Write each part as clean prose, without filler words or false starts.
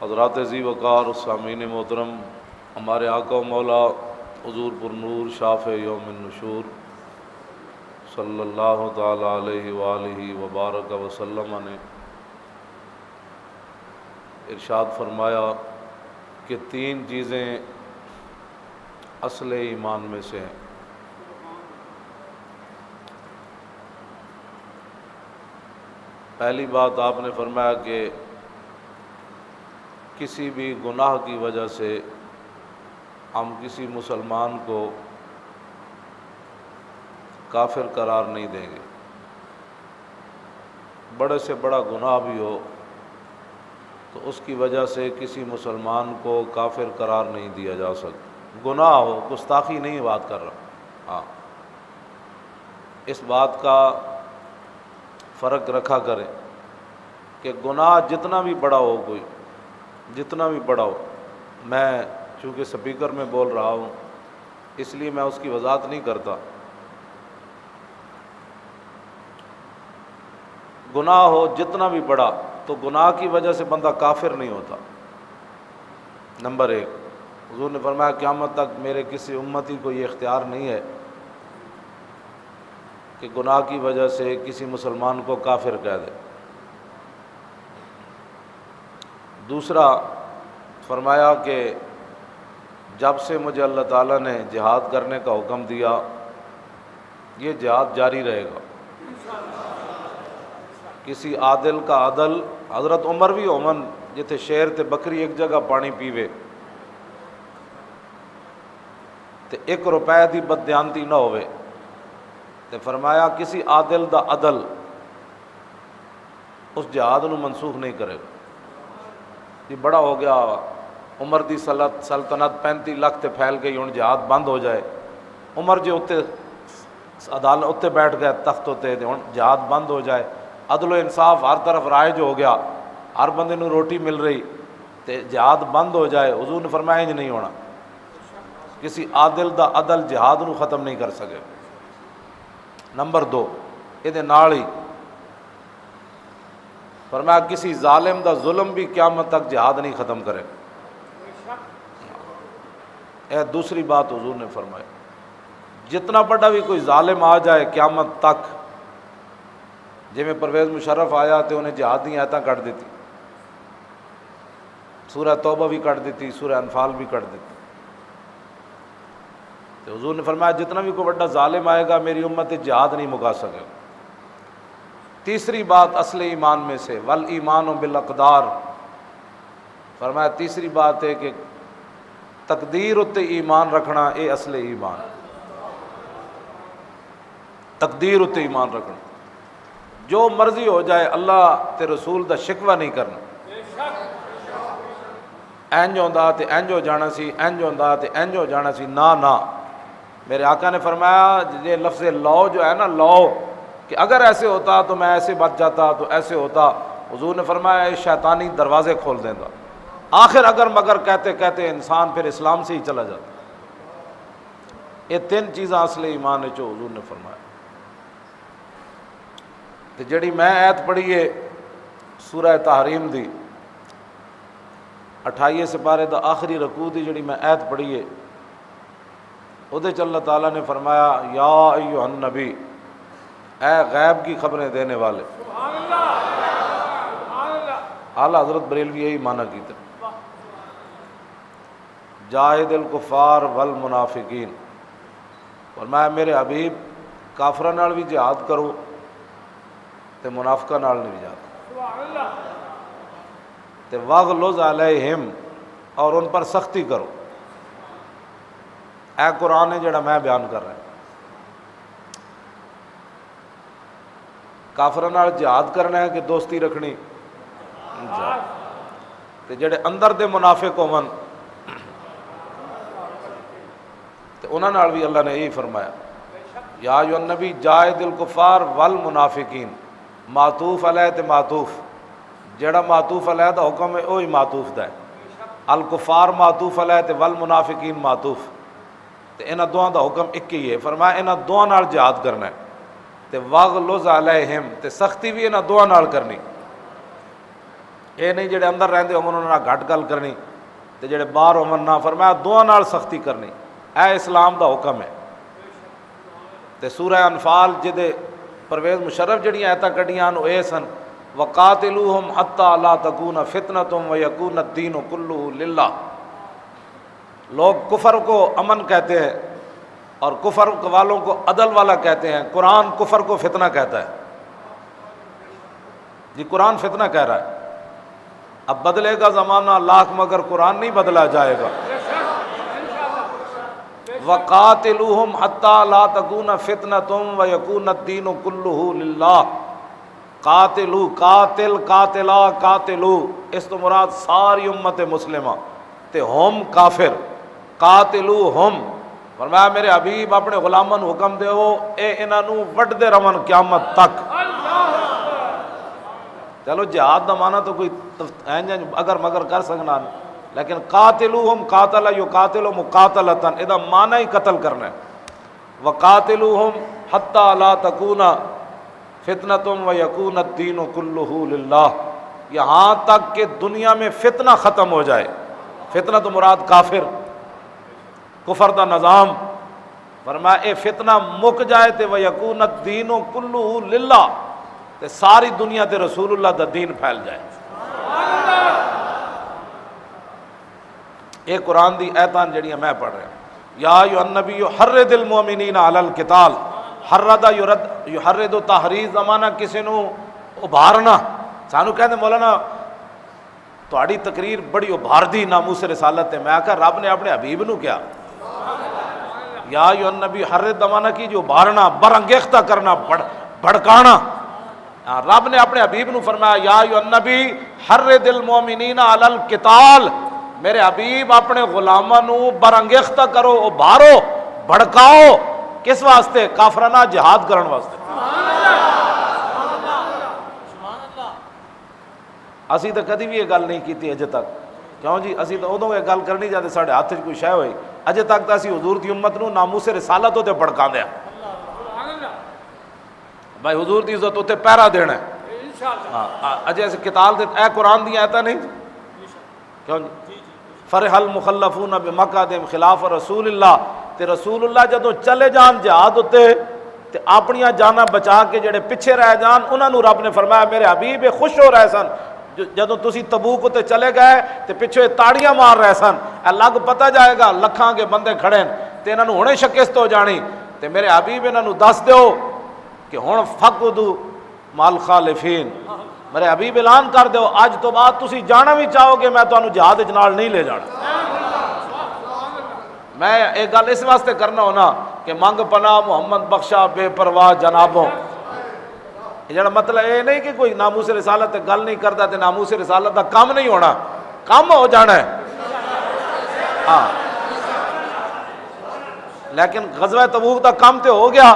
حضرات ذی وقار سامعین محترم، ہمارے آقا و مولا حضور پر نور شافع یوم النشور صلی اللہ تعالی علیہ وآلہ وبارک وسلم نے ارشاد فرمایا کہ تین چیزیں اصل ایمان میں سے ہیں۔ پہلی بات آپ نے فرمایا کہ کسی بھی گناہ کی وجہ سے ہم کسی مسلمان کو کافر قرار نہیں دیں گے، بڑے سے بڑا گناہ بھی ہو تو اس کی وجہ سے کسی مسلمان کو کافر قرار نہیں دیا جا سکتا۔ گناہ ہو، گستاخی نہیں بات کر رہا، ہاں اس بات کا فرق رکھا کریں کہ گناہ جتنا بھی بڑا ہو، کوئی جتنا بھی بڑا ہو، میں چونکہ سپیکر میں بول رہا ہوں اس لیے میں اس کی وضاحت نہیں کرتا۔ گناہ ہو جتنا بھی بڑا تو گناہ کی وجہ سے بندہ کافر نہیں ہوتا۔ نمبر ایک، حضور نے فرمایا قیامت تک میرے کسی امتی کو یہ اختیار نہیں ہے کہ گناہ کی وجہ سے کسی مسلمان کو کافر کہہ دے۔ دوسرا فرمایا کہ جب سے مجھے اللہ تعالیٰ نے جہاد کرنے کا حکم دیا یہ جہاد جاری رہے گا۔ کسی عادل کا عدل، حضرت عمر بھی عمن جتھے شیر تے بکری ایک جگہ پانی پیوے تے 1 روپے دی بددیانتی نہ ہوئے، تے فرمایا کسی عادل دا عدل اس جہاد نو منسوخ نہیں کرے گا۔ یہ بڑا ہو گیا، عمر دی سلطنت 35 لاکھ تے پھیل گئی، ہن جہاد بند ہو جائے۔ عمر جے اتنے عدالت اتنے بیٹھ گئے تخت اتنے، ہن جہاد بند ہو جائے، عدل و انصاف ہر طرف رائج ہو گیا، ہر بندے نو روٹی مل رہی، تے جہاد بند ہو جائے۔ حضور نے فرمایا انج نہیں ہونا، کسی عادل دا عدل جہاد نو ختم نہیں کر سکے۔ نمبر 2، یہ نال ہی فرمایا کسی ظالم دا ظلم بھی قیامت تک جہاد نہیں ختم کرے۔ یہ دوسری بات حضور نے فرمائی، جتنا بڑا بھی کوئی ظالم آ جائے قیامت تک، جی میں پرویز مشرف آیا تو انہیں جہاد دی آیتاں کٹ دیتی، سورہ توبہ بھی کٹ دیتی، سورہ انفال بھی کٹ دیتی۔ تو حضور نے فرمایا جتنا بھی کوئی بڑا ظالم آئے گا میری امت جہاد نہیں مکا سکے گا۔ تیسری بات اصل ایمان میں سے، والایمان بالاقدار، فرمایا تیسری بات ہے کہ تقدیر اتے ایمان رکھنا، اے اصل ایمان، تقدیر اتے ایمان رکھنا۔ جو مرضی ہو جائے اللہ تے رسول دا شکوہ نہیں کرنا، اینج ہوندا تے اینج ہو جانا سی، اینج ہوندا تے اینج ہو جانا سی، نہ میرے آقا نے فرمایا یہ لفظ لو جو ہے نا، لو کہ اگر ایسے ہوتا تو میں ایسے بچ جاتا، تو ایسے ہوتا، حضور نے فرمایا یہ شیطانی دروازے کھول دیں گا۔ آخر اگر مگر کہتے کہتے انسان پھر اسلام سے ہی چلا جاتا۔ یہ 3 چیزاں اصل ایمان ہے جو حضور نے فرمایا۔ تو جڑی میں آیت پڑھی ہے سورہ تحریم دی 28 سپارے دا آخری رکوع دی جڑی میں آیت پڑھی ہے، ادھے چ اللہ تعالیٰ نے فرمایا یا ایھا النبی، اے غیب کی خبریں دینے والے۔ اعلیٰ حضرت بریلوی یہی معنی کیتے، جاہد الکفار والمنافقین، فرمایا میرے حبیب کافراں نال بھی جہاد کرو تے منافقاں نال بھی جہاد کرو، تے واغلظ علیہم، اور ان پر سختی کرو۔ اے قرآن ہے جڑا میں بیان کر رہا ہوں۔ کافراں نال جہاد کرنا ہے کہ دوستی رکھنی؟ تے جڑے اندر دے منافق ہون تے انہاں نال بھی اللہ نے یہی فرمایا یا ایھا النبی جاہد الکفار والمنافقین، معطوف علیہ تے معطوف، جڑا معطوف علیہ دا حکم ہے وہی معطوف دا ہے، الکفار معطوف علیہ تے والمنافقین معطوف، تے انہاں دوہاں دا حکم ایک ہی ہے۔ فرمایا انہاں دوہاں نال جہاد کرنا ہے، تے واغلظ علیہم، تے سختی بھی انہاں دوہاں نال کرنی۔ یہ نہیں جڑے اندر رہندے ہون انہاں نال گھٹ گل کرنی تے جڑے باہر ہون نہ، فرمایا دعا نال سختی کرنی، اے اسلام دا حکم ہے۔ تے سورہ انفال جدے پرویز مشرف جڑیاں آیتاں کڈیاں او اے سن وقاتلوہم حتی لا تکون فتنۃ ویکون الدین کلہ للہ۔ لوگ کفر کو امن کہتے ہیں اور کفر والوں کو عدل والا کہتے ہیں، قرآن کفر کو فتنہ کہتا ہے۔ جی قرآن فتنہ کہہ رہا ہے، اب بدلے گا زمانہ لاکھ مگر قرآن نہیں بدلا جائے گا۔ وَقَاتِلُوهُمْ حَتَّى لَا تَكُونَ فِتْنَةٌ وَيَكُونَ الدِّينُ كُلُّهُ لِلَّهِ۔ قاتلو، قاتل، قاتلا، قاتلو، اس تو مراد ساری امت مسلمہ تے ہم کافر، قاتلو ہم، فرمایا میرے حبیب اپنے غلاماں نوں حکم دیو اے انہاں نوں وڈدے رون قیامت تک۔ چلو جہاد دا معنی تو کوئی اگر مگر کر سکنا، لیکن قاتلوہم قاتل یقاتل مقاتلتن، ادا معنی ہی قتل کرنا ہے۔ وقاتلوہم حتی لا تکون فتنۃ ویکون الدین کلہ للہ، یہاں تک کہ دنیا میں فتنہ ختم ہو جائے۔ فتنہ تو مراد کافر، کفر دا نظام، فرمایا اے فتنہ مک جائے تے ویکون الدین کلہ للہ، تے ساری دنیا تے رسول اللہ دا دین پھیل جائے۔ یہ قرآن دی ایتان جڑیاں میں پڑھ رہا ہوں، یا ایھا النبی حرض المؤمنین علی القتال، حرد یحرد تحریض زمانہ کسی نو ابھارنا۔ سانو کہندے مولانا تہاڈی تقریر بڑی ابھاردی ناموس رسالت ہے، میں آکھا رب نے اپنے حبیب نو کیا یا ایھا النبی حرض زمانہ کی جو ابھارنا، برانگیختہ کرنا، بھڑکانا۔ رب نے اپنے حبیب نو فرمایا یا ایھا النبی حرض المؤمنین علی القتال، میرے حبیب اپنے غلاماں نو برانگیختہ کرو، ابھارو، بھڑکاؤ، کس واسطے؟ کافرانہ جہاد کرن واسطے۔ اسی تو کدی بھی یہ گل نہیں کیتی اجے تک، کیوں جی اسی تو ادوں یہ گل کرنی جاتے ساڈے ہاتھ کوئی شے ہوئی، اجے تک تو اسی حضور دی امت نو ناموس رسالت تے بھڑکا دیا بھائی، حضور دی عزت تے پہرا دینا ہے۔ ہاں اجے اس قتال دے اے قرآن دی آیتاں نہیں، کیوں جی فرح المخلفون بمقعدہم خلاف رسول اللہ، تے رسول اللہ جدوں چلے جان جہاد اتے تے اپنیاں جاناں بچا کے جڑے پیچھے رہ جان انہاں نوں رب نے فرمایا میرے حبیب خوش ہو رہے سن جدوں تسی تبوک تے چلے گئے تے پیچھے تاڑیاں مار رہے سن، الگ پتہ جائے گا لکھاں کے بندے کھڑے تے انہاں نوں ہنے شکست ہو جانی، تے میرے حبیب انہاں نوں دس دیو کہ ہن فقدوا مال خالفین، میرے حبیب اعلان کر دیو اج تو بعد تسی جانا بھی چاہو گے میں تانوں جہاد وچ نال نہیں لے جانا۔ میں ایک گل اس واسطے کرنا ہونا کہ منگ پناہ محمد بخشا بے پرواہ جنابوں، یہ جڑا مطلب یہ نہیں کہ کوئی ناموس رسالت گل نہیں کرتا تے ناموس رسالت دا کام نہیں ہونا، کام ہو جانا ہے۔ ہاں لیکن غزوہ تبوک دا کام تے ہو گیا،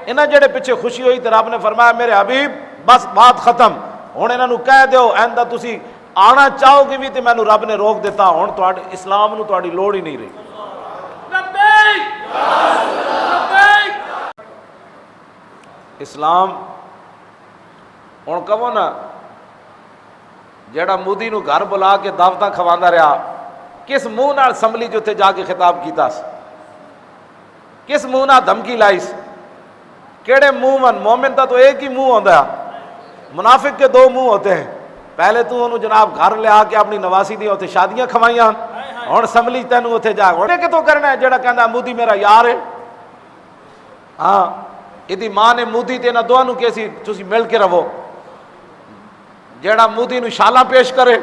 انہاں جڑے پیچھے خوشی ہوئی تے رب نے فرمایا میرے حبیب بس بات ختم، ہن انہاں نوں کہہ دیو آئندہ تسی آنا چاہو گے بھی تے مینوں رب نے روک دیتا، ہن تہاڈے اسلام نوں تہاڈی لوڑ ہی نہیں رہی۔ اسلام ہن کہو نا جیڑا مودی نو گھر بلا کے دعوتاں کھواندا رہا، کس منہ نال اسمبلی جو تے جا کے خطاب کیتا سی، کس منہ نال دھمکی لائی سی، کیڑے منہ من؟ مومن دا تو ایک ہی منہ ہوندا ہے، منافق کے دو منہ ہوتے ہیں، پہلے تو انہوں جناب گھر لے آ کے اپنی نواسی دی اوتے شادیاں کھوائیاں، ہن اسمبلی تینوں اوتھے جا کے کتوں کرنا ہے؟ جیڑا کہندا مودی میرا یار ہے، ہاں ایدی ماں نے مودی تے انہاں دوواں نوں کیسی تسی مل کے رہو، جیڑا مودی نو شالاں پیش کرے،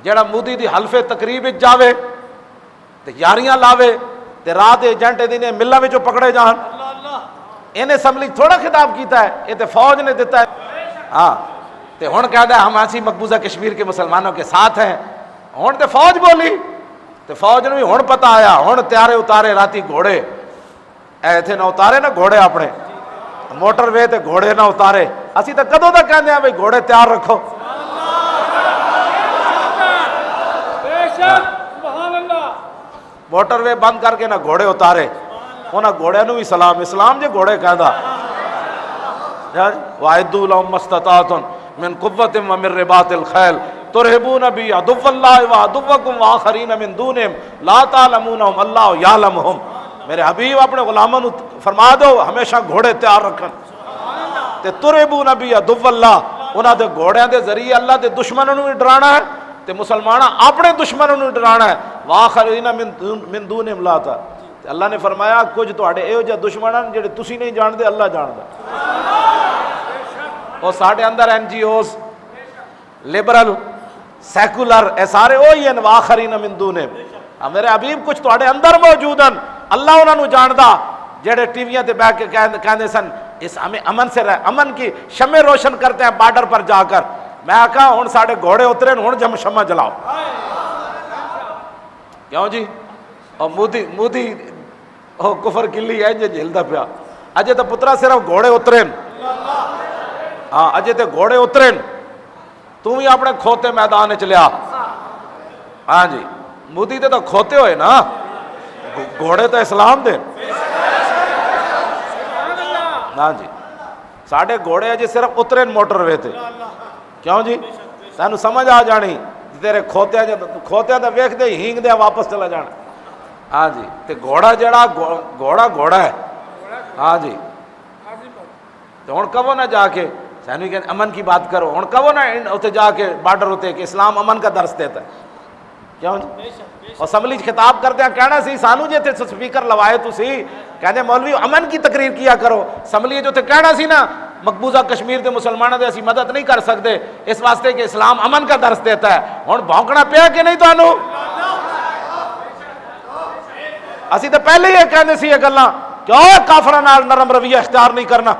جیڑا مودی دی حلف تقریب وچ جاوے تے یاریاں لاوے تے رات ایجنٹ دینے ملاں وچوں پکڑے جان، انہیں اسمبلی تھوڑا خطاب کیتا ہے، یہ تے فوج نے دیتا ہے۔ ہاں تے ہن کہدا ہے ہم ایسی مقبوضہ کشمیر کے مسلمانوں کے ساتھ ہیں، ہن تے فوج بولی تے فوج نو بھی ہن پتہ آیا، ہن تیارے اتارے راتی گھوڑے، ایتھے نہ اتارے نہ گھوڑے اپنے موٹر وے تے گھوڑے نہ اتارے، اسی تے کدوں تک کہندے ہیں بھئی گھوڑے تیار رکھو۔ موٹر وے بند کر کے نہ گھوڑے اتارے، انہاں گھوڑے نو بھی سلام، اسلام جے گھوڑے کہندا وَأَعِدُّوا لَهُم مَّا اسْتَطَعْتُم مِّن قُوَّةٍ وَمِن رِّبَاطِ الْخَيْلِ ترہبون بی عدو اللہ و عدوکم وآخرین من دونہم لا تعلمونہم اللہ یعلمہم. میرے حبیب اپنے غلاموں فرما دو ہمیشہ گھوڑے تیار رکھن تے ترہبون بی عدو اللہ، انہاں دے گھوڑیاں دے ذریعے اللہ دے دشمنوں نوں ڈرانا ہے تے مسلماناں اپنے دشمنوں نوں ڈرانا ہے. وآخرین من دونہم لا تعلمون. اللہ نے فرمایا کچھ تواڈے ایہو جہے دشمن ہیں جڑے تسی نہیں جانتے اللہ جاندا. اور ساڈے اندر N G Os liberal secular اے سارے وہی ہیں وآخرین من دونہم. میرے حبیب کچھ تواڈے اندر موجود ہیں اللہ انہاں نوں جاندا جڑے ٹی ویاں تے بیٹھ کے کہندے سن اس ہمیں امن سے رہ، امن کی شمع روشن کرتے ہیں بارڈر پر جا کر. میں کہا ہن ساڈے گھوڑے اترے ہن جم شمع جلاؤ. کیوں جی؟ اور مودی او کفر کلی ہے جے جھلدا پیا. اجے تے پترا صرف گھوڑے اترے. ہاں اجے تے گھوڑے اترے. تو بھی اپنے کھوتے میدان چ لیا. ہاں جی مودی تے تو کھوتے ہوئے نا، گھوڑے تو اسلام دے. ہاں جی ساڈے گھوڑے اجے صرف اترے موٹر وے تے. کیوں جی؟ سانو سمجھ آ جانی تیرے کھوتیاں تے ویکھ دے ہینگ دے واپس چلا جانا. ہاں جی تے گھوڑا جڑا گھوڑا ہے. ہاں جی تو ہن کہو نہ جا کے سانو کہ امن کی بات کرو، ہن کہو نا اتنے جا کے بارڈر ہوتے کہ اسلام امن کا درس دیتا ہے. کیوں جی؟ اسمبلی خطاب کرتے ہیں کہنا سی سانو جی تے سپیکر لوائے تسی کہندے مولوی امن کی تقریر کیا کرو. اسمبلی جو تے کہنا سی نا مقبوضہ کشمیر دے مسلمانوں دے اسی مدد نہیں کر سکتے اس واسطے کہ اسلام امن کا درس دیتا ہے. ہن بھونکنا پیا کہ نہیں تانوں؟ اسی تو پہلے ہی کہندے سی یہ گلاں کہ اوے کافراں نال نرم رویہ اختیار نہیں کرنا،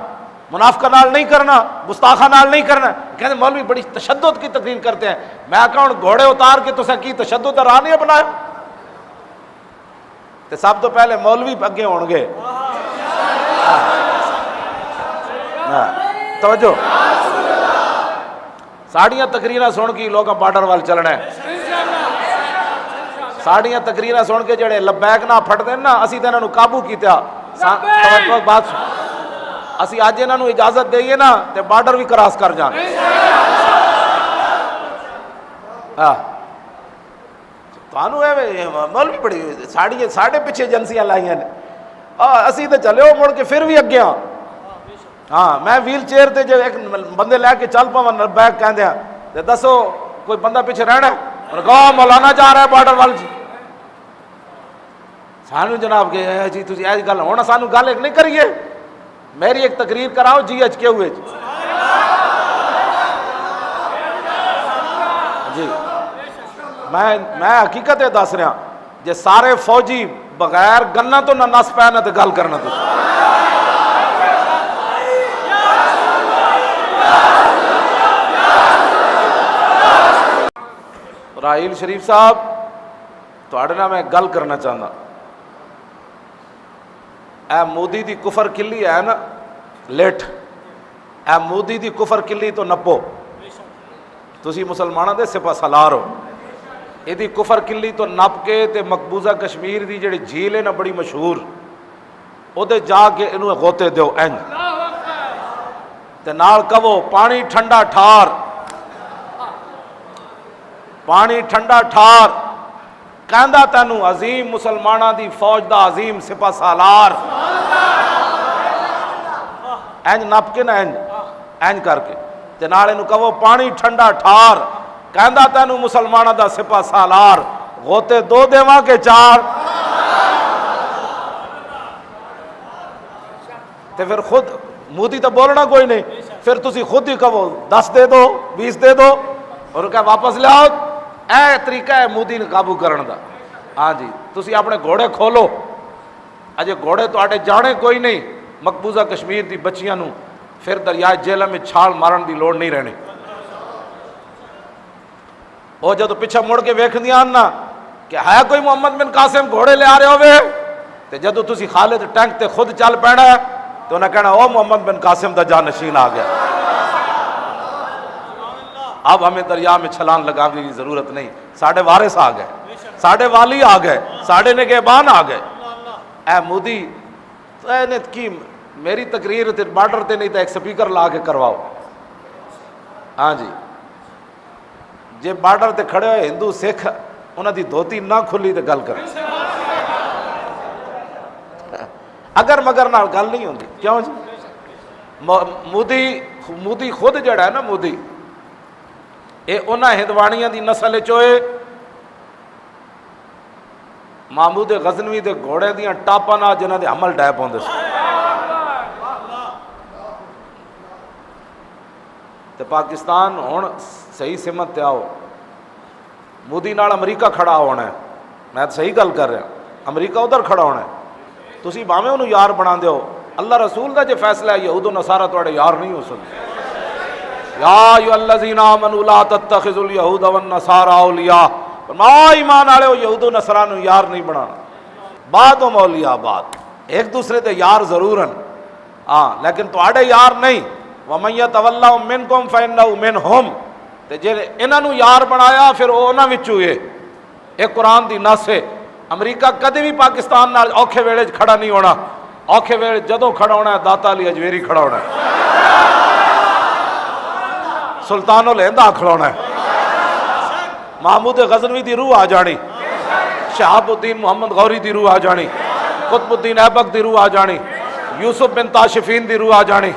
منافقہ نال نہیں کرنا، گستاخاں نال نہیں کرنا. کہندے مولوی بڑی تشدد کی تقریر کرتے ہیں. میں کہا ہن گھوڑے اتار کے تساں کی تشدد دا راہ نہیں اپنایا تے سب تو پہلے مولوی اگے ہون گے. توجہ ساڑیاں تقریراں سن کے لوگاں بارڈر وال چلنا ہے. ساڑیاں تقریراں سن کے جڑے لبیک نہ پھٹ دین نا اسی تے انہاں نوں قابو کیتا. توجہ بات اسی اج انہاں نوں اجازت دئیے نا تے بارڈر بھی کراس کر جان. تانوں اے مولوی بڑی ساڑے پیچھے ایجنسیاں لائیاں نے. اسی تے چلے ہو مڑ کے پھر بھی اگے ہاں. ہاں میں ویل چیئر تے جو ایک بندے لے کے چل پاواں بیگ کہندے ہیں تے دسو کوئی بندہ پیچھے رہنا ہے؟ اور کہو مولانا جا رہا ہے بارڈر وال جی. سانو جناب کہ جی تسی ایسی گل ہونا سانو گل ایک نہیں کریے. میری ایک تقریر کراؤ جی ایچ کے ہوئے جی. میں حقیقت دس رہا جی سارے فوجی بغیر گنا تو نہ نس پے نہ تو گل کرنا. تو راہیل شریف صاحب تواڈے نال میں گل کرنا چاہتا. اے مودی دی کفر کلی ہے نا لٹ، اے مودی دی کفر کلی تو نپو. تسی مسلمانوں دے سپہ سالار ہو. یہ کفر کلی تو نپ کے تے مقبوضہ کشمیر دی جڑی جھیل ہے نا بڑی مشہور وہ جا کے انہوں غوطے دیو انج تے نال کہو پانی ٹھنڈا ٹھار، پانی ٹھنڈا ٹھار کہندا تینوں عظیم مسلمانہ دی فوج دا عظیم سپہ سالار. انج نپ کے نا انج کر کے تے نال انہوں کہو پانی ٹھنڈا ٹھار کہندا تینوں مسلمانہ دا سپہ سالار. غوطے دو دیواں کے چار تے پھر خود مودی تو بولنا کوئی نہیں، پھر تسی خود ہی کہو 10 دے دو 20 دے دو اور کہا واپس لے آؤ. اے طریقہ ہے مودی نے قابو کرن دا. ہاں جی تسی اپنے گھوڑے کھولو. اجے گھوڑے تواڈے جانے کوئی نہیں. مقبوضہ کشمیر دی بچیاں نوں پھر دریائے جیلم میں چھال مارن دی لوڑ نہیں رہنی. وہ جدو پیچھے مڑ کے ویکھدیاں نا کہ ہے کوئی محمد بن قاسم گھوڑے لے آ رہے ہوئے تے جدو تسی خالد ٹینک تے خود چل پینا ہے تو انہیں کہنا او محمد بن قاسم دا جانشین آ گیا. اب ہمیں دریا میں چھلان لگانے کی ضرورت نہیں. ساڑھے وارث آ گئے، ساڑھے والی آ گئے، ساڑھے نگہبان آ گئے. اے مودی نے کی میری تقریر تے بارڈر تے نہیں تو ایک سپیکر لا کے کرواؤ. ہاں جی جے بارڈر تے کھڑے ہوئے ہندو سکھ انہاں دی دھوتی نہ کھلی تے گل کریں، اگر مگر نال گل نہیں ہوندی. کیوں جی؟ مودی خود جڑا ہے نا، مودی اے انہاں ہندوانیاں دی نسل چوئے محمود غزنوی دے گھوڑے دیاں ٹاپاں نال جنہاں دے حمل ڈے پاؤندے سی. تے پاکستان ہن صحیح سمت تے آؤ، مودی نال امریکہ کھڑا ہونا ہے. میں تو صحیح گل کر رہا، امریکہ ادھر کھڑا ہونا ہے. تسی باویں انہوں یار بنا دیو، اللہ رسول دا جو فیصلہ ہے یہود و نصارہ تواڈے یار نہیں ہو سکتے. یا ایھا الذین آمنوا لا تتخذوا الیہود والنصارى اولیاء، فرمایا ایمان والےو یہود و نصارہ نو یار نہیں بنانا. بعضهم اولیاء بعض، ایک دوسرے دے یار ضرور ہیں ہاں، لیکن تواڈے یار نہیں. ومن یتولہم منکم فانہ منہم، تے جے انہاں نو یار بنایا پھر وہ انہاں وچوں ہے. ایک قرآن دی نص ہے، امریکہ کدی بھی پاکستان نال اوکھے ویلے کھڑا نہیں ہونا. اوکھے ویلے جدوں کھڑا ہونا ہے داتا علی اجویری کھڑا ہونا ہے، سلطان الہند کھڑا ہونا ہے، محمود غزنوی دی روح آ جانی، شہاب الدین محمد غوری دی روح آ جانی، قطب الدین ایبک دی روح آ جانی، یوسف بن تاشفین دی روح آ جانی،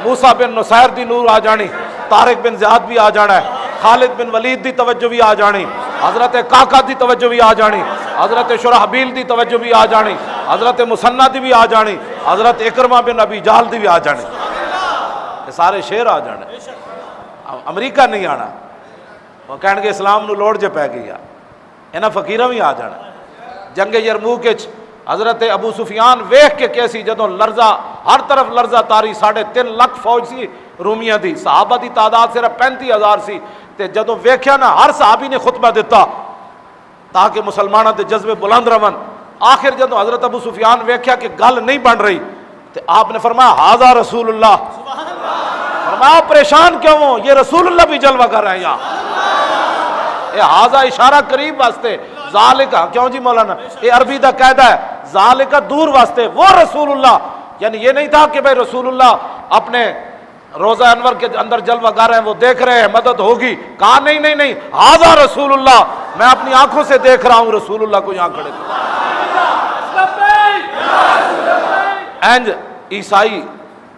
موسیٰ بن نصیر دی روح آ جانی، طارق بن زیاد بھی آ جانا ہے، خالد بن ولید دی توجہ بھی آ جانی، حضرت کاکا دی توجہ بھی آ جانی، حضرت شرحبیل دی توجہ بھی آ جانی، حضرت مسنہ دی بھی آ جانی، حضرت اکرمہ بن ابی جہل دی بھی آ جانی. یہ سارے شیر آ جانے. امریکہ نہیں آنا، وہ کہن گے اسلام نو لوڑ جے پہ گئی ہے. انہاں فقیراں بھی آ جانا. جنگ یرموک وچ حضرت ابو سفیان ویکھ کے کیسی جدوں لرزہ ہر طرف لرزہ تاری 3.5 لاکھ فوج سی رومیاں دی، صحابہ دی تعداد صرف 35,000 سی. تے جدوں ویکھیا نا ہر صحابی نے خطبہ دیتا تاکہ مسلمانوں دے جذبے بلند رہن. آخر جدوں حضرت ابو سفیان ویکھیا کہ گل نہیں بن رہی تے آپ نے فرمایا ھذا رسول اللہ. فرمایا پریشان کیوں ہو، یہ رسول اللہ بھی جلوہ کر رہے ہیں یہاں. یہ ھذا اشارہ قریب واسطے، ذالک کیوں جی مولانا، یہ عربی دا قاعدہ ہے، ذالک دور واسطے، وہ رسول اللہ. یعنی یہ نہیں تھا کہ بھائی رسول اللہ اپنے روزہ انور کے اندر جلوہ گر ہیں، وہ دیکھ رہے ہیں مدد ہوگی. کہا نہیں نہیں نہیں، ھذا رسول اللہ، میں اپنی آنکھوں سے دیکھ رہا ہوں رسول اللہ کو یہاں کھڑے. اینج عیسائی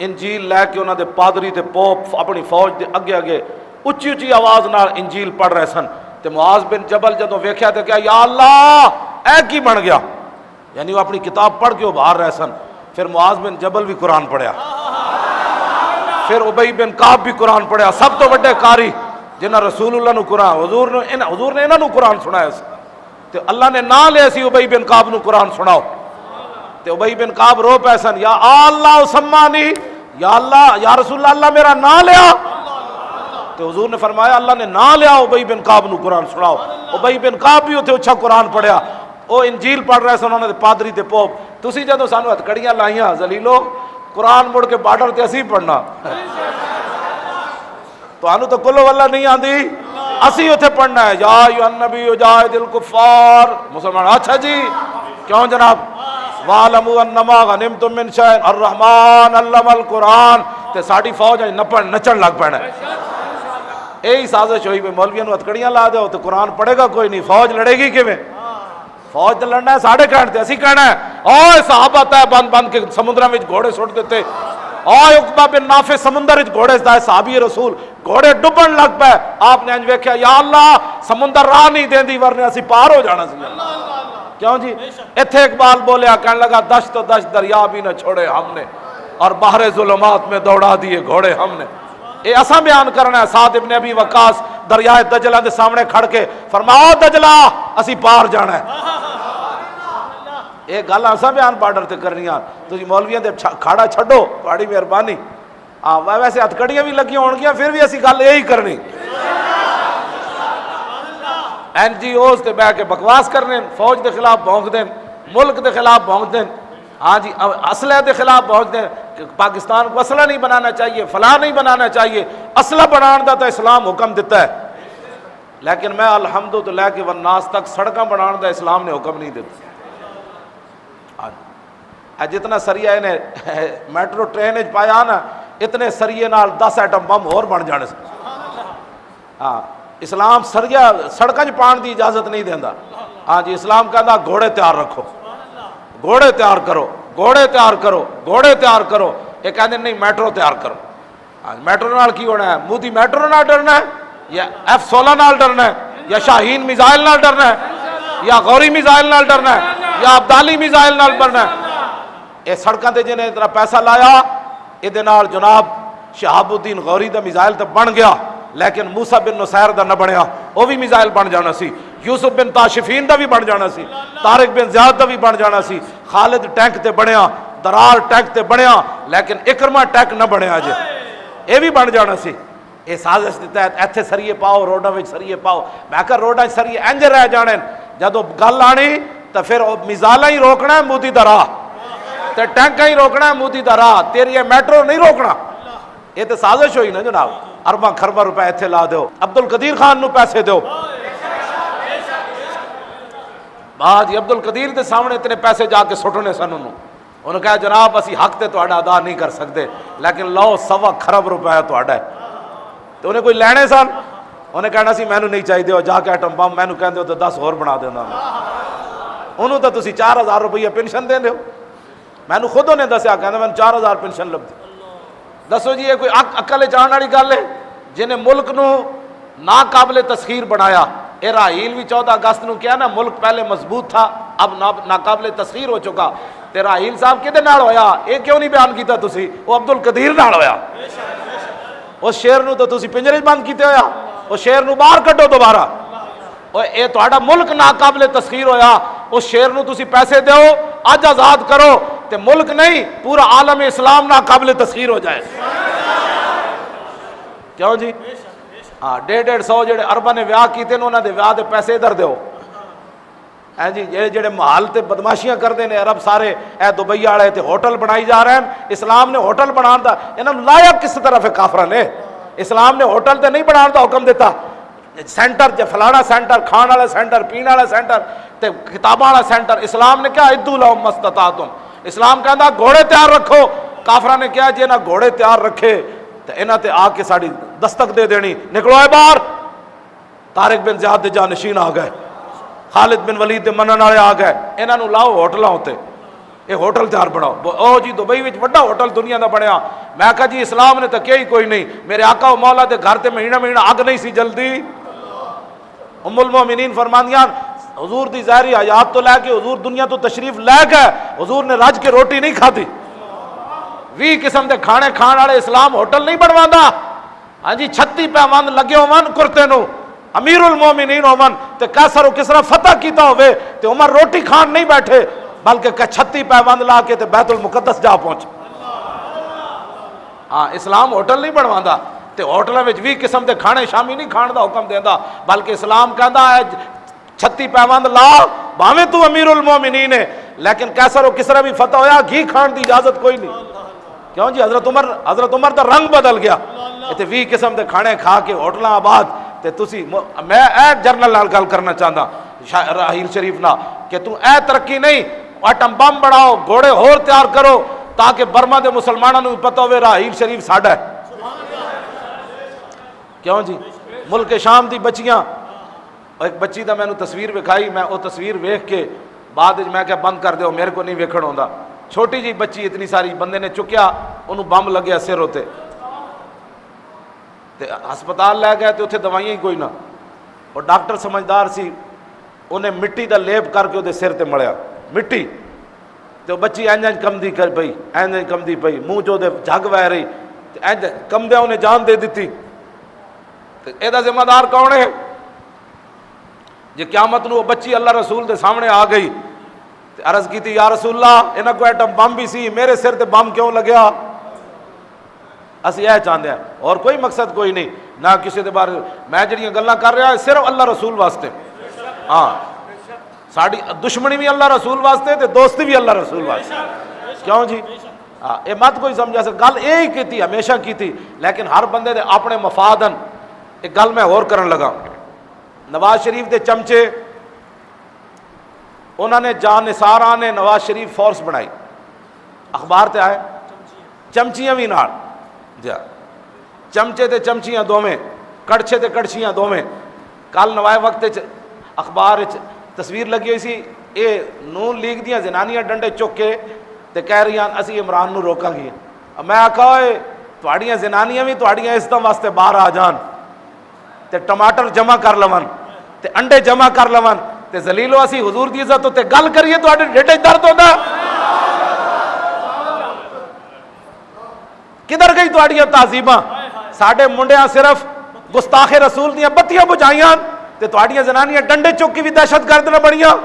انجیل لے کے انہوں دے پادری تے پوپ اپنی فوج دے اگے اگے اچھی اچھی آواز نال انجیل پڑھ رہے سن. تے معاذ بن جبل جدوں ویکھیا تے کہا یا اللہ اے کی بن گیا، یعنی وہ اپنی کتاب پڑھ کے وہ باہر رہے سن. پھر معاذ بن جبل بھی قرآن پڑھیا، پھر ابی بن کعب بھی قرآن پڑھیا. سب تو بڑے قاری جنہاں رسول اللہ نو قرآن حضور نے انہاں نو قرآن سنایا سی. تے اللہ نے نہ لیا سی ابی بن کعب نو قرآن سناؤ. تے ابی بن کعب رو پے سن، یا اللہ سمانی، یا اللہ یا رسول اللہ اللہ میرا نہ لیا. تے حضور نے فرمایا اللہ نے نہ لیا ابی بن کعب نو قرآن سناؤ. ابی بن کعب بھی اتنے اچھا قرآن پڑھیا. وہ انجیل پڑھ رہے سن انہوں نے پادری تے پوپ. تسی جدوں سانو ہتھکڑیاں لائیاں ذلیلو، قرآن مڑ کے بارڈر تے اسی پڑھنا، تو انو تو کلو واللہ نہیں آندی، اسی اتنے پڑھنا ہے. یا ایھا النبی جاہد الکفار. مسلمان اچھا جی کیوں جناب، وَاعْلَمُوا أَنَّمَا غَنِمْتُم مِّن شَيْءٍ الرحمن علم القرآن. تے ساڑی فوج نچن لگ پینا. یہی سازش ہوئی بھی مولویوں ہتھکڑیاں لا دو تو قرآن پڑھے گا کوئی نہیں، فوج لڑے گی کیویں؟ فوج تو لڑنا ہے ساڑھے کہنے تے اسی کہنا ہے اوہ صحابہ تے بند بند کے سمندرہ میں گھوڑے سٹ دیتے. اوہ عقبہ بن نافع سمندر وچ گھوڑے دائے صحابی رسول گھوڑے ڈبن لگ پے. آپ نے انج ویکھیا یا اللہ سمندر راہ نہیں دیندی ورنہ اسی پار ہو جانا سی. کیوں جی ایتھے اقبال بولیا کہنے لگا دشت و دشت دریا بھی نہ چھوڑے ہم نے، اور بحر ظلمات میں دوڑا دیے گھوڑے ہم نے. اے اساں بیان کرنا ہے. سعد ابن ابی وقاص دریائے دجلہ دے سامنے کھڑ کے فرماؤ دجلہ اسی پار جانا ہے. یہ گل اساں بیان بارڈر تے کرنی آ، تسی مولویاں دے کھاڑا چھڈو، بڑی مہربانی. ویسے ہتھکڑیاں بھی لگی ہون گیاں پھر بھی اسی گل یہی کرنی. این جی اوز تے بہ کے بکواس کرنے، فوج دے خلاف بھونک دین، ملک دے خلاف بھونک دین، ہاں جی اسلحے دے خلاف بھونک دین کہ پاکستان کو اسلحہ نہیں بنانا چاہیے، فلاں نہیں بنانا چاہیے. اسلحہ بنان دا تو اسلام حکم دیتا ہے، لیکن میں الحمد تو لے کے والناس تک سڑکاں بنان دا اسلام نے حکم نہیں دیتا. جتنا سریہ انہیں میٹرو ٹرین پایا نا اتنے سریے نال 10 ایٹم بم اور بن جانے سے. ہاں اسلام سڑکاں پان دی اجازت نہیں دیندا. ہاں جی اسلام کہندا گھوڑے تیار رکھو, گھوڑے تیار کرو, گھوڑے تیار کرو, گھوڑے تیار کرو. یہ کہندے نہیں میٹرو تیار کرو. ہاں میٹرو نال کی ہونا ہے؟ مودی میٹرو نال ڈرنا ہے یا F-16 نال ڈرنا ہے یا شاہین میزائل نال ڈرنا ہے یا غوری میزائل نال ڈرنا ہے یا عبدالی میزائل نال ڈرنا ہے؟ یہ سڑکاں تے جنہیں اتنا پیسہ لایا یہ نال جناب شہاب الدین غوری دا میزائل تو بن گیا لیکن موسیٰ بن نصیر دا نہ بنیا, وہ بھی میزائل بن جانا سی. یوسف بن تاشفین دا بھی بن جانا سی, طارق بن زیاد دا بھی بن جانا سی. خالد ٹینک تے بنیا, درار ٹینک تے بنیا لیکن اکرمہ ٹینک نہ بنیا جے, یہ بھی بن جانا سی. یہ سازش کے تحت ایتھے سریے پاؤ, روڈاں وچ سریے پاؤ. میں کہا روڈاں سریے انج رہ جانے, جدو گل آنی تو پھر میزائلاں ہی روکنا ہے مودی دا راہ, تے ٹینکاں ہی روکنا ہے مودی دا راہ, تیری یہ میٹرو نہیں روکنا. یہ تو سازش ہوئی نا جناب. ارباں خرباں روپے ایتھے لا دیو, عبد القدیر خان نو پیسے دیو. جی عبد القدیر دے سامنے اتنے پیسے جا کے سٹنے سن. انہوں نے کہا جناب اسی حق تے تہاڈا ادا نہیں کر سکتے لیکن لو 1.25 خرب روپے تہاڈا ہے. تو انہیں کوئی لینے سن, انہیں کہنا سی مینوں نہیں چاہیے, جا کے ایٹم بم مینوں کہندے ہو تو 10 اور بنا دینا. انہوں تو تسی 4000 روپیہ پینشن دے دیو. مینوں خود انہیں دسیا کہندا مینوں 4000 پینشن لبدی. دسو جی یہ کوئی عقل چاہن والی گل ہے؟ جنہیں ملک نو ناقابل تسخیر بنایا. اسرائیل بھی 14 اگست نو کیا نا ملک پہلے مضبوط تھا اب ناقابل تسخیر ہو چکا. اسرائیل صاحب کدے نال ہویا؟ یہ کیوں نہیں بیان کیتا تسی؟ وہ عبد القدیر نال ہویا. اس شیر نو تو تسی پنجرے بند کیتے ہویا, اس شیر نو باہر کڈو دوبارہ. اے تہاڈا ملک ناقابل تسخیر ہویا, اس شیر نو تسی پیسے دیو اج آزاد کرو تے ملک نہیں پورا عالم اسلام ناقابل تسخیر ہو جائے. کیوں جی؟ ہاں 150 جڑے ارباں نے ویاہ کیتے انہاں دے ویاہ دے پیسے ادھر دیو. جی جڑے محال تے بدماشیاں کرتے ہیں عرب سارے اے دبئی والے تے ہوٹل بنائی جا رہے ہیں. اسلام نے ہوٹل بنان دا انہاں لایا کس طرف ہے کافراں نے؟ اسلام نے ہوٹل تے نہیں بنان دا حکم دیتا. سینٹر جے فلانا سینٹر, کھان والا سینٹر, پین والا سینٹر تے کتاباں والا سینٹر. اسلام نے کیا ادو لہم مستطاعتم. اسلام کہندا گھوڑے تیار رکھو. کافراں نے کیا جی انہاں گھوڑے تیار رکھے تے انہاں تے آ کے ساڈی دستک دے دینی, نکلو اے باہر. طارق بن زیاد دے جانشین آ گئے, خالد بن ولید دے منن والے آ گئے. انہاں نو لاؤ ہوٹلاں تے, یہ ہوٹل تیار بناؤ. او جی دبئی وچ بڑا ہوٹل دنیا دا بنیا. میں کہا جی اسلام نے تو کیا ہی کوئی نہیں. میرے آقا و مولا دے گھر تے مہینہ مہینہ اگ نہیں سی جلدی. ام المومنین فرماندیاں حضور دی ظاہری حیات تو لے کے حضور دنیا تو تشریف لے گئے, حضور نے رج کے روٹی نہیں کھادی. 20 قسم دے کھانے کھان والے اسلام ہوٹل نہیں بنواندا. ہاں جی 36 پیوند لگے ہون کرتے نو, امیر المومنین ہون تے قیصر و کسرا فتح کیتا ہوئے تے عمر روٹی کھان نہیں بیٹھے بلکہ 36 پیوند لا کے تے بیت المقدس جا پہنچے. ہاں اسلام ہوٹل نہیں بنواندا تے ہوٹلاں وچ 20 قسم دے کھانے شامی نہیں کھان دا حکم دیندا بلکہ اسلام کہندا ہے 36 پیوند لا بھاویں تو امیر المومنین ہے لیکن قیصر و کسرا بھی فتح ہویا گھی کھان دی اجازت کوئی نہیں. کیوں جی حضرت عمر دا رنگ بدل گیا. تے 20 قسم دے کھانے کھا کے ہوٹلاں آباد تے تسی. میں اے جرنل نال گل کرنا چاہندا راحیل شریف نال کہ تو اے ترقی نہیں, ایٹم بم بڑھاؤ, گھوڑے ہور تیار کرو تاکہ برما دے مسلماناں نوں پتہ ہوے راحیل شریف ساڈا ہے. کیوں جی ملک شام دی بچیاں, ایک بچی دا میں نے تصویر وکھائی, میں وہ تصویر ویکھ کے بعد میں کہ بند کر دیو میرے کو نہیں ویکھن ہوندا. چھوٹی جی بچی اتنی ساری, بندے نے چکیا انہوں بم لگیا سر ہوتے تے ہسپتال لے گئے تے اتنے دوائیاں ہی کوئی نہ. اور ڈاکٹر سمجھدار سی, انہیں مٹی دا لیپ کر کے وہ سر تے مڑیا مٹی تے وہ بچی اینج کمدی کر پئی, اینج کمدی پئی, منہ چو دے جھگ وہ رہی تے اینج کمدیا انہیں جان دے دیتی. تے اے دا ذمہ دار کون ہے جی؟ قیامت نو وہ بچی اللہ رسول دے سامنے آ گئی تے عرض کی تھی یا رسول اللہ انہاں کو ایٹم بم بھی سی, میرے سر تے بم کیوں لگیا؟ اسی یہ چاہتے ہیں اور کوئی مقصد کوئی نہیں نہ کسی دے بارے. میں جڑیاں گلاں کر رہا صرف اللہ رسول واسطے. ہاں ساری دشمنی بھی اللہ رسول واسطے تے دوستی بھی اللہ رسول واسطے. کیوں جی؟ ہاں یہ مت کوئی سمجھا سک گل یہ کی تھی ہمیشہ کی تھی لیکن ہر بندے دے اپنے مفادن. ایک گل میں اور کرن لگا. نواز شریف دے چمچے انہوں نے جان نثاراں نے نواز شریف فورس بنائی, اخبار تے آئے چمچیاں بھی نال, چمچے تے چمچیاں دوویں, کڑچے تے کڑچیاں دوویں, کل نوائے وقت اخبار تصویر لگی ہوئی سی، یہ نون لیگ دیاں زنانیاں ڈنڈے چک کے تے کہہ رہی ہیں اسی عمران نو روکاں گی. میں آکھا ہوئے تہاڈیاں زنانیاں بھی تہاڈیاں عزتاں واسطے باہر آ جان تے ٹماٹر جمع کر لون تے انڈے جمع کر لون تے ذلیلو اسی حضور دی عزت تے گل کریے تہاڈے ڈھڈ وچ درد ہوندا. کدھر گئی تہاڈیاں تہذیباں؟ ساڈے منڈیاں صرف گستاخ رسول دیاں بتیاں بجھائیاں تے تہاڈیاں زنانیاں ڈنڈے چک کے بھی دہشت گرد نہ بنیاں.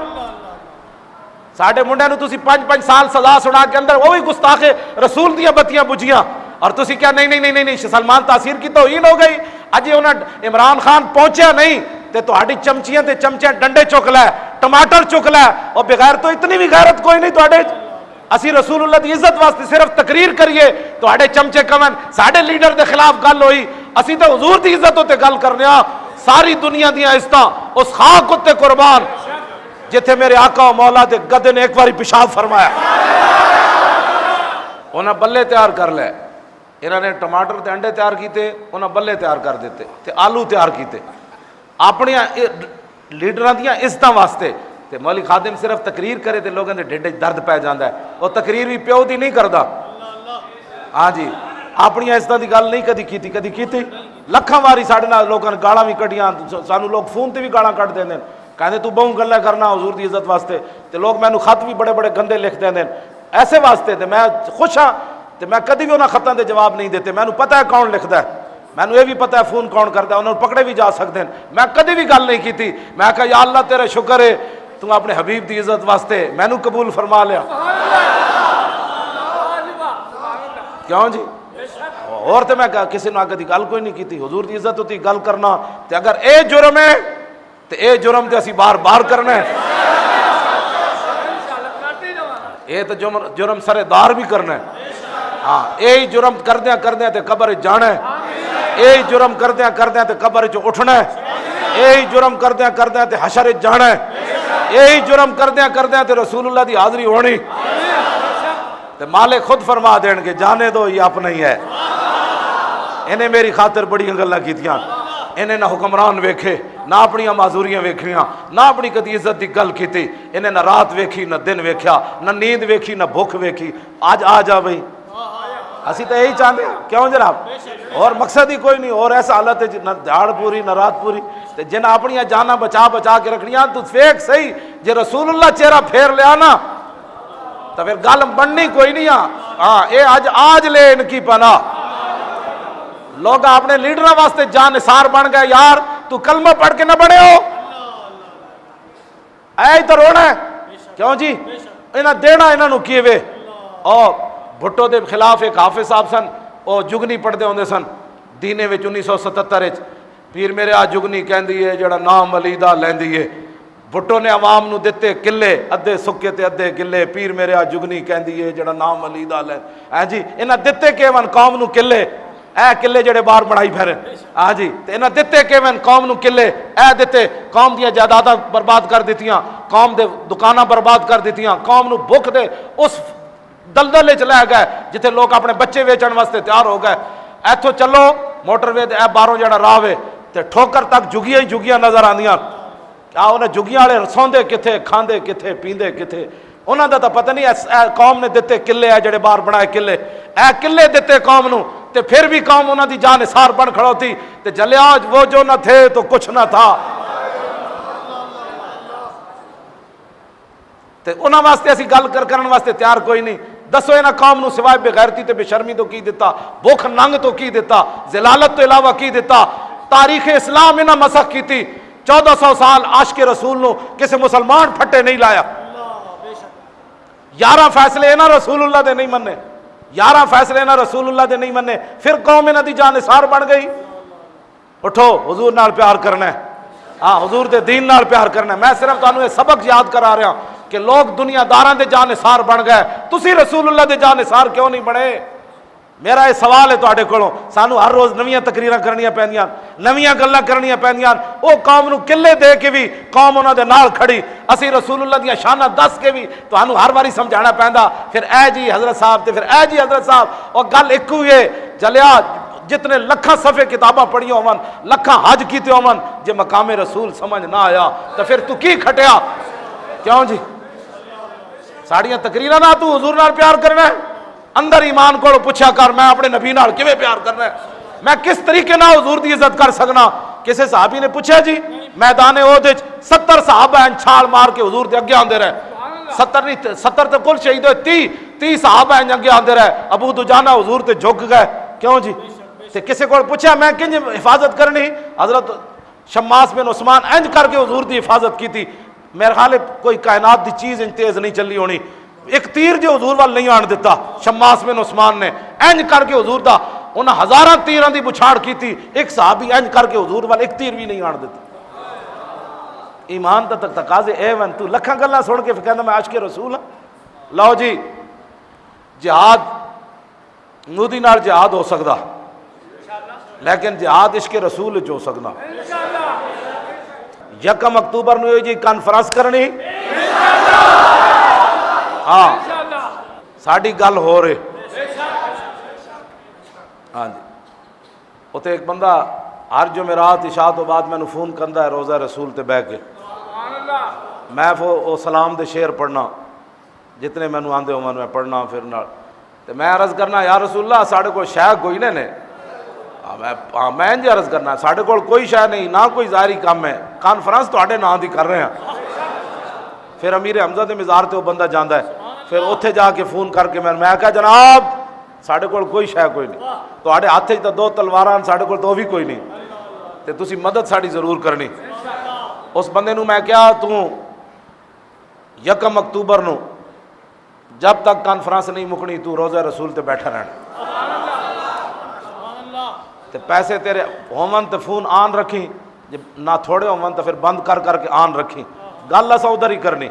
ساڈے منڈیاں نو تسی 5 سال سزا سنا کے اندر وہ بھی گستاخ رسول دیاں بتیاں بجھیاں اور تسی کیا نہیں سلمان تاثیر کی توہین ہو گئی. اجے انہاں عمران خان پہنچیا نہیں تے تہاڈی چمچیاں تے چمچے ڈنڈے چک لے ٹماٹر چک لے اور بغیر تو اتنی بھی غیرت کوئی نہیں تہاڈے. اسی رسول اللہ دی عزت واسطے صرف تقریر کریے تہاڈے چمچے کمن. ساڈے لیڈر دے خلاف گل ہوئی اسی تے حضور دی عزت تے گل کرنے ہاں. ساری دنیا دیاں عزتاں اس خاک اتے قربان جتھے میرے آقا و مولا دے گدے نے ایک باری پیشاب فرمایا. انہاں بلے تیار کر لے، انہاں نے ٹماٹر تے انڈے تیار کیتے، انہاں بلے تیار کر دیتے تے آلو تیار کیتے اپنی لیڈراں دیاں عزتاں واسطے. تے مولوی خادم صرف تقریر کرے تے لوگوں دے ڈھڈ وچ درد پی جاندا ہے. وہ تقریر بھی پیو دی نہیں کردا. ہاں جی اپنی عزتاں دی گل نہیں کدی کیتی. لکھاں واری ساڈے نال لوکاں نے گالاں بھی کڈیاں، سانو لوگ فون تے بھی گالاں کڈ دیندے کہندے تو بہوں گلاں کرنا حضور دی عزت واسطے. تے لوگ مینوں خط بھی بڑے گندے لکھ دیندے ایسے واسطے. تے میں خوش ہاں تے میں کدی بھی انہاں خطاں دے جواب نہیں دیتے. مینوں پتہ ہے کون لکھدا ہے، مینوں یہ بھی پتہ ہے فون کون کردا ہے، انہاں نوں پکڑے بھی جا سکدے ہیں. میں کدی بھی گل نہیں کیتی. میں کہا یا اللہ تیرے شکر ہے تو اپنے حبیب دی عزت واسطے مینوں قبول فرما لیا. کیوں جی؟ اور تے میں کسی نے کدی گل کوئی نہیں کیتی. حضور دی عزت ہوتی گل کرنا تے اگر اے جرم ہے تے اے جرم تے اسی بار بار کرنا ہے. اے تے جرم سرے دار بھی کرنا ہے. ہاں اے جرم کردیاں تے قبر جانا ہے. اے جرم کردیاں تے قبر چ اٹھنا ہے. اے جرم کردیاں تے حشر جانا ہے. اے جرم کردیاں تے رسول اللہ دی حاضری ہونی. تے مالک خود فرما دین کہ جانے دو یہ اپنا ہی ہے. انہیں میری خاطر بڑی گلاں کیتیاں. انہیں نہ حکمران ویکھے نہ اپنی معذوریاں ویکھیاں نہ اپنی کدی عزت دی گل کیتی. انہیں نہ رات ویکھی نہ دن ویکھیا نہ نیند ویکھی نہ بھوک ویکھی. آج آ جا بھئی اسی تو یہی چاہتے ہیں. کیوں جناب؟ اور مقصد ہی کوئی نہیں. اور ایسا حالت ہے نہ دیہڑ پوری نہ رات پوری. تے جن اپنی جانا بچا کے رکھنیاں تو فیک صحیح جے رسول اللہ چہرہ پھیر لیا نا تو پھر گل بننی کوئی نہیں. ہاں اے آج لے ان کی پناہ. لوگ اپنے لیڈراں واسطے جان نثار بن گئے. یار تو کلمہ پڑھ کے نہ بڑے ہو اے تو رونا ہے. کیوں جی؟ انہاں دینا انہاں نو کیوے. اور بھٹو دے خلاف ایک حافظ صاحب سن وہ جگنی پڑھتے ہوندے سن دینے وچ 1977 وچ. پیر میرے آ جگنی کہندی ہے جڑا نام علی دا لیندی ہے. بھٹو نے عوام نو دتے قلے ادھے سکے تے ادھے قلے. پیر میرے آ جگنی کہندی ہے جڑا نام علی دا لے. ہاں جی انہاں دتے کیون قوم نو قلے اے قلے جڑے باہر بڑھائی پھرن. ہاں جی تے انہاں دتے کیون قوم نو قلے اے دتے قوم دیاں جائیداداں برباد کر دتیاں قوم دے دکاناں برباد کر دتیاں قوم نو بھوک دے اس دلدل وچ لے گئے جتھے لوگ اپنے بچے ویچن واسطے تیار ہو گئے. ایتھوں چلو موٹر وے اے باہروں جڑا راہ وے تے ٹھوکر تک جھگیاں ہی جھگیاں نظر آندیاں. کیا انہیں جھگیاں والے سوندے کتھے کھاندے کتھے پیندے کتھے انہاں دا تا پتہ نہیں. اے قوم نے دتے قلے جڑے باہر بنائے قلے اے قلے دتے قوم نو تے پھر بھی قوم انہاں دی جان نثار بن کھڑوتی. تے جلیا وہ جو نہ تھے تو کچھ نہ تھا. تے انہاں واسطے اسی گل کرن واسطے تیار کوئی نہیں. دسو انہاں قوم نو سوائے بے غیرتی تے بے شرمی تو کی دیتا؟ بھوک ننگ تو کی دیتا؟ ذلالت تو علاوہ کی دیتا؟ تاریخ اسلام انہاں مسخ کیتی. 1400 سال عاشق رسول نو کسی مسلمان پھٹے نہیں لایا. 11 فیصلے انہاں رسول اللہ دے نہیں مننے. 11 فیصلے انہاں رسول اللہ دے نہیں مننے. پھر قوم انہاں دی جان نثار بن گئی. اٹھو حضور نال پیار کرنا ہے. ہاں حضور دے دین نال پیار کرنا ہے. میں صرف تانوں یہ سبق یاد کرا رہا کہ لوگ دنیا داراں دے جان نثار بن گئے. تسی رسول اللہ دے جان نثار کیوں نہیں بنے؟ میرا یہ سوال ہے تواڈے کولوں. سانو ہر روز نویاں تقریراں کرنیاں پیندیاں نویاں گلاں کرنیاں پیندیاں. او قوم نو قلے دے کے بھی قوم انہاں دے نال کھڑی. اسی رسول اللہ دیاں شاناں دس کے بھی تانوں ہر واری سمجھانا پیندا. پھر اے جی حضرت صاحب تے پھر اے جی حضرت صاحب. او گل ایک ہوئی ہے جلیا جتنے لکھاں صفحے کتاباں پڑھی ہون، لکھاں حج کیتے ہون، جے مقام رسول سمجھ نہ آیا تو پھر تو کی کھٹیا؟ کیوں جی ساڑیاں تقریرا نہ تو حضور نال پیار کرنا ہے؟ اندر ایمان کو پوچھا کر میں اپنے نبی نال کیویں پیار کرنا ہے، میں کس طریقے نال حضور دی عزت کر سکنا؟ کسی صحابی نے پوچھا جی میدان احد وچ 70 صحابہ ہیں چھال مار کے حضور دے اگے آندے رہے، 70 نہیں 70 تے کل شہید ہوئے، 30 صحابہ ہیں اگے آندے رہے، ابو دجانہ حضور تے جھک گئے، کیوں جی؟ تے کسی کو پوچھا میں کنج حفاظت کرنی؟ حضرت شماس بن عثمان انج کر کے حضور دی حفاظت کی تھی، میرے خیال ہے کوئی کائنات دی چیز انج تیز نہیں چلی ہونی، ایک تیر جو حضور وال نہیں آن دیتا شماس بن عثمان نے، انج کر کے حضور دا انہاں ہزاراں تیراں دی بچھاڑ کی تھی، ایک صحابی انج کر کے حضور وال ایک تیر بھی نہیں آن دیتا۔ ایمان دا تک تقاضے اے ون تو لکھاں گلاں سن کے کہندا میں عاشق رسول ہاں۔ لو جی جہاد مودی نال جہاد ہو سکدا لیکن جہاد عشق رسول جو سکنا۔ 1 اکتوبر نو جی کانفرنس کرنی، ہاں ساڈی گل ہو رہی، ہاں جی اتنے ایک بندہ ہر جمعرات عشاء تو بعد مینوں فون کرتا ہے روزہ رسول تے بہ کے، میں وہ سلام دے شعر پڑھنا جتنے مینوں آندے ہون میں پڑھنا پھر نال تے میں عرض کرنا یا رسول اللہ ساڈے کول شے کوئی نے میں انج عرض کرنا ساڈے کول کوئی شے نہیں، نہ کوئی ظاہری کام ہے، کانفرنس تہاڈے نام دی کر رہے ہیں۔ پھر امیر حمزہ دے مزار تے وہ بندہ جاندا ہے، پھر اوتھے جا کے فون کر کے میں کہا جناب ساڈے کول کوئی شے کوئی نہیں، تہاڈے ہاتھ وچ تے 2 تلواراں ساڈے کول تو بھی کوئی نہیں، تے تسی مدد ساڈی ضرور کرنی۔ اس بندے نو میں کہا تو 1 اکتوبر نو جب تک کانفرنس نہیں مکنی تو روزہ رسول تے بیٹھا رہنا، تے پیسے تیرے ہون تے فون آن رکھی، جب نہ تھوڑے ہون تو پھر بند کر کے آن رکھی، گل اسا ادھر ہی کرنی۔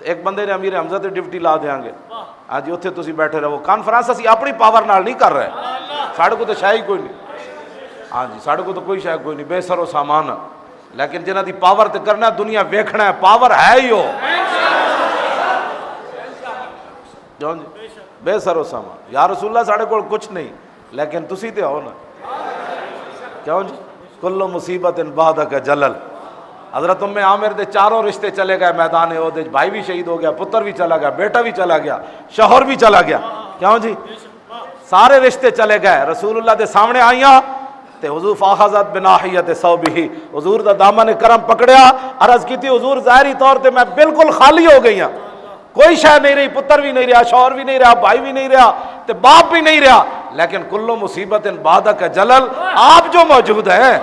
ایک بندے نے امیر حمزہ تے ڈیوٹی لا دیاں گے، ہاں جی اتنے تسی بیٹھے رہو، کانفرنس اسی اپنی پاور نال نہیں کر رہے، ساڈے کو تو شے ہی کوئی نہیں، ہاں جی ساڈے کو تو کوئی شے کوئی نہیں، بے سر و سامان، لیکن جنہاں دی پاور تے کرنا ہے دنیا ویکھنا ہے، پاور ہے ہی ہو جی بے سر و سامان۔ یا رسول اللہ ساڈے کول کچھ نہیں لیکن تسی تے ہو نا، کیوں جی؟ کل مصیبت بعدک جلل۔ حضرت ام عامر دے 4 رشتے چلے گئے میدان احد، بھائی بھی شہید ہو گیا، پتر بھی چلا گیا، بیٹا بھی چلا گیا، شوہر بھی چلا گیا، کیوں جی؟ سارے رشتے چلے گئے، رسول اللہ دے سامنے آئیاں تے حضور فاخذت بناحیت ثوبہ، حضور دا دامن کرم پکڑیا، عرض کی تھی حضور ظاہری طور تے میں بالکل خالی ہو گئی ہوں، کوئی شے نہیں رہی، پتر بھی نہیں رہا، شوہر بھی نہیں رہا، بھائی بھی نہیں رہا تے باپ بھی نہیں رہا، لیکن کل مصیبت بعدک جلل، آپ جو موجود ہیں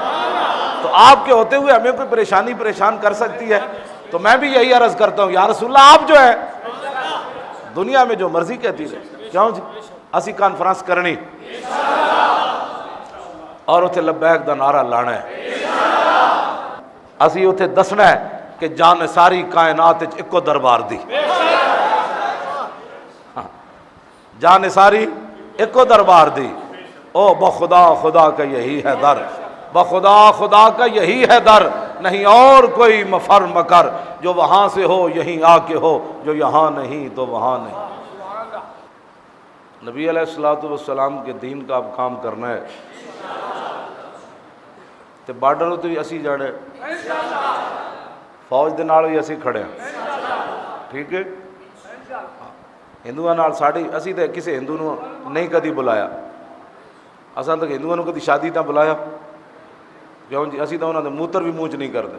تو آپ کے ہوتے ہوئے ہمیں کوئی پریشان کر سکتی ہے؟ تو میں بھی یہی عرض کرتا ہوں یا رسول اللہ آپ جو ہے دنیا میں جو مرضی کہتی رہے، کیوں جی؟ اسی کانفرنس کرنی اور اتنے لبیک دا نعرہ لانا ہے، اسی اتنے دسنا ہے کہ جان ساری کائنات اکو دربار دی، جان ساری اکو دربار دی، او بخدا خدا کا یہی ہے در، بخدا خدا کا یہی ہے در، نہیں اور کوئی مفر مکر، جو وہاں سے ہو یہیں آ کے ہو، جو یہاں نہیں تو وہاں نہیں۔ نبی علیہ السلام کے دین کا اب کام کرنا ہے تے بارڈر تو بھی اسی جانے، فوج دے نال بھی اسی کھڑے ہیں، ٹھیک ہے؟ ہندوؤں نال ساڑی اسی تے کسی ہندو نو نہیں کدی بلایا، اساں تک ہندوؤں نو کدی شادی تاں بلایا، کیوں جی؟ اسی تو انہوں نے موتر بھی منہ چ نہیں کرتے،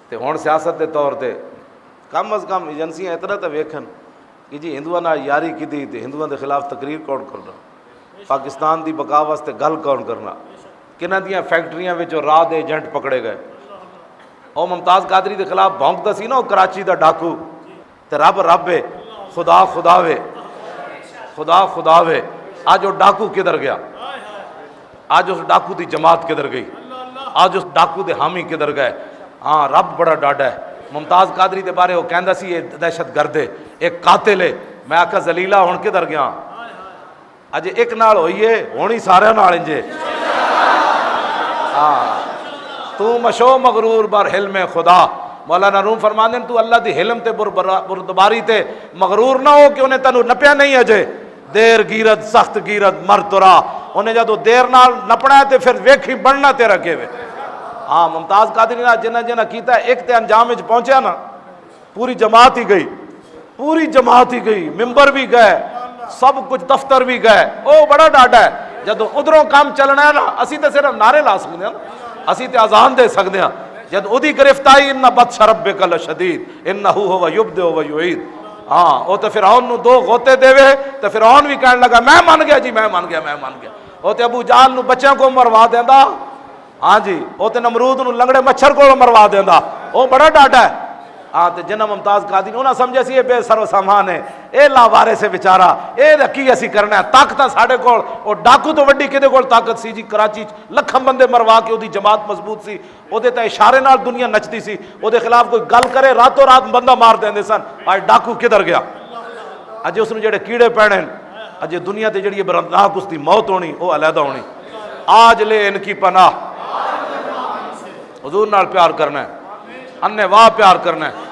تے ہن سیاست دے طور تے کم از کم ایجنسیاں اتنا تو ویکھن کہ جی ہندوؤں نال یاری کیتی تے ہندوؤں دے خلاف تقریر کون کرنا، پاکستان دی بقا واسطے گل کون کرنا، کنہاں دیاں فیکٹریاں وچوں رات دے ایجنٹ پکڑے گئے، او ممتاز قادری دے خلاف بھونکدا سی نا، او کراچی دا ڈاکو، تے رب ہے، خدا خدا وے، خدا خدا وے، آج وہ ڈاکو کدھر گیا؟ آج اس ڈاکو دی جماعت کدھر گئی؟ آج اس ڈاکو دے حامی کدھر گئے؟ ہاں رب بڑا ڈاڈا ہے۔ ممتاز قادری دے بارے وہ کہندا سی یہ دہشت گرد ہے، ایک قاتل ہے، میں آکھا زلیلہ ہن کدھر گیا؟ اج ایک نال ہوئی ہے ہونی سارے نال انجے، ہاں تو مشو مغرور بر حلم خدا، مولانا روم فرماندے تو اللہ دی حلم تے بردباری تے مغرور نہ ہو کہ انہیں تینوں نپیا نہیں اجے، دیر گیرت سخت گیرت مر ترا، انہیں جدو دیر نال نپنا ہے تے پھر ویکھی بننا تے رکھے وے۔ ہاں ممتاز قادری نے جنہ جنہ کیتا ہے ایک تے انجام وچ پہنچیا نا، پوری جماعت ہی گئی، پوری جماعت ہی گئی، ممبر بھی گئے، سب کچھ دفتر بھی گئے، او بڑا ڈاڈا ہے۔ جدو ادھروں کام چلنا ہے نا، اسی تے صرف نعرے لا سکتے ہیں، اسی تے اذان دے سکتے ہیں، جد اودی گرفتاری ان بطش ربک لشدید انہ هو یبدئ و یعید۔ ہاں وہ تو فرعون نو 2 غوطے دے وے تو فرعون بھی کہنے لگا میں مان گیا جی، میں مان گیا، میں مان گیا۔ وہ تو ابو جہل نو بچوں کو مروا دیندا، ہاں جی وہ تو نمرود نو لنگڑے مچھر کو مروا دیندا، وہ بڑا ڈاڈا ہے۔ ہاں تے جنہ ممتاز قادری انہاں سمجھے سی یہ بے سر و سامان ہے، اے لاوارے سے بیچارہ، اے دا کی اسی کرنا ہے، طاقت ساڈے کول، او ڈاکو تو وڈی کدے کول طاقت سی جی، کراچی لکھاں بندے مروا کے اودی جماعت مضبوط سی، او دے تے اشارے نال دنیا نچدی سی، او دے خلاف کوئی گل کرے راتوں رات بندہ مار دیندے سن۔ اج ڈاکو کدھر گیا؟ اج اس نو جڑے کیڑے پینے، اج دنیا تے جڑی برندناک اس دی موت ہونی او علیحدہ ہونی۔ آج لے ان کی پناہ، حضور نال پیار کرنا ہے، انے واہ پیار کرنا ہے۔